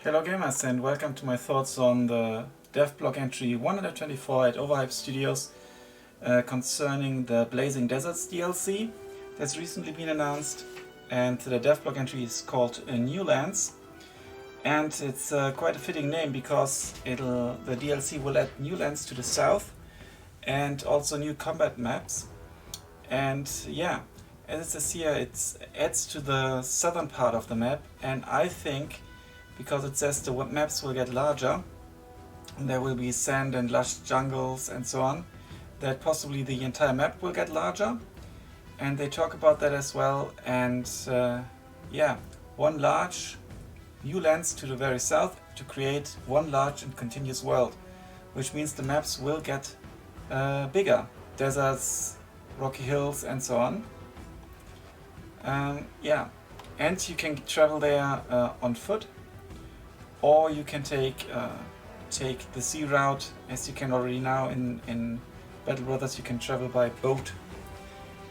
Hello gamers and welcome to my thoughts on the dev blog entry 124 at Overhype Studios concerning the Blazing Deserts DLC that's recently been announced, and the dev blog entry is called New Lands, and it's quite a fitting name because the DLC will add new lands to the south and also new combat maps. And yeah, as it says here, it adds to the southern part of the map, and I think because it says the maps will get larger and there will be sand and lush jungles and so on, that possibly the entire map will get larger, and they talk about that as well. And yeah, one large new lands to the very south to create one large and continuous world, which means the maps will get bigger, deserts, rocky hills and so on. Yeah, and you can travel there on foot, or you can take the sea route, as you can already now in Battle Brothers. You can travel by boat.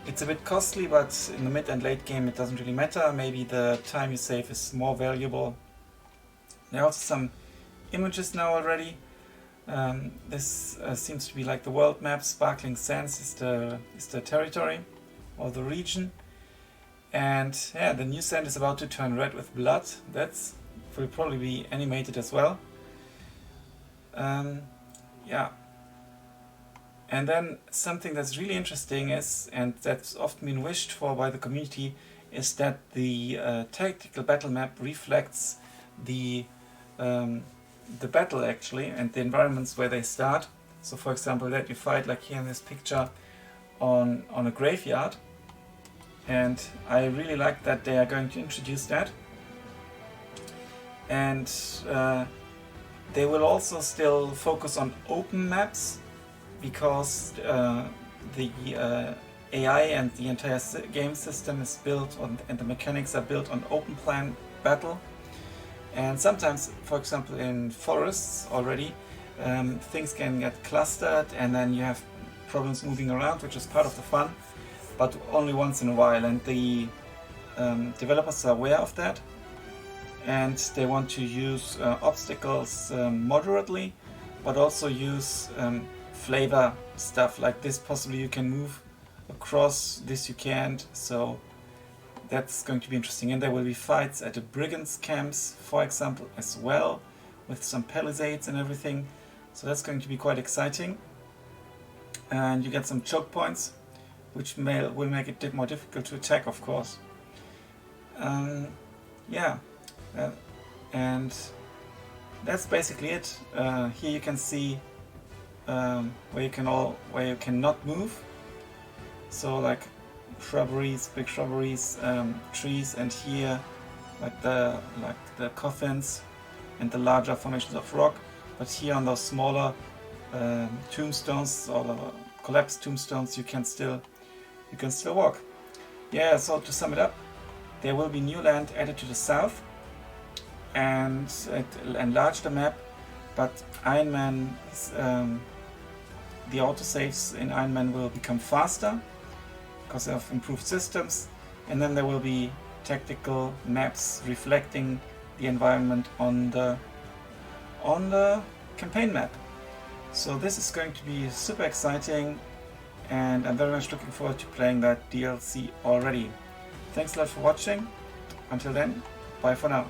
It's a bit costly, but in the mid and late game it doesn't really matter. Maybe the time you save is more valuable. There are also some images now already. This seems to be like the world map. Sparkling sands is the territory or the region. And yeah, the new sand is about to turn red with blood. That's will probably be animated as well. Yeah. And then something that's really interesting is, and that's often been wished for by the community, is that the tactical battle map reflects the battle actually, and the environments where they start. So for example, that you fight, like here in this picture, on a graveyard. And I really like that they are going to introduce that. And they will also still focus on open maps, because the AI and the entire game system is built on, and the mechanics are built on open plan battle. And sometimes, for example, in forests already, things can get clustered and then you have problems moving around, which is part of the fun, but only once in a while. And the developers are aware of that, and they want to use obstacles moderately, but also use flavor stuff like this. Possibly you can move across, this you can't, so that's going to be interesting. And there will be fights at the brigands camps, for example, as well, with some palisades and everything, so that's going to be quite exciting. And you get some choke points, which will make it a bit more difficult to attack, of course. Yeah. And that's basically it. Here you can see where you cannot move. So like shrubberies, big shrubberies, trees, and here like the coffins and the larger formations of rock. But here on those smaller tombstones or the collapsed tombstones, you can still walk. Yeah. So to sum it up, there will be new land added to the south, and it will enlarge the map, but Iron Man, the autosaves in Iron Man will become faster because of improved systems, and then there will be tactical maps reflecting the environment on the campaign map. So this is going to be super exciting, and I'm very much looking forward to playing that DLC already. Thanks a lot for watching. Until then, bye for now.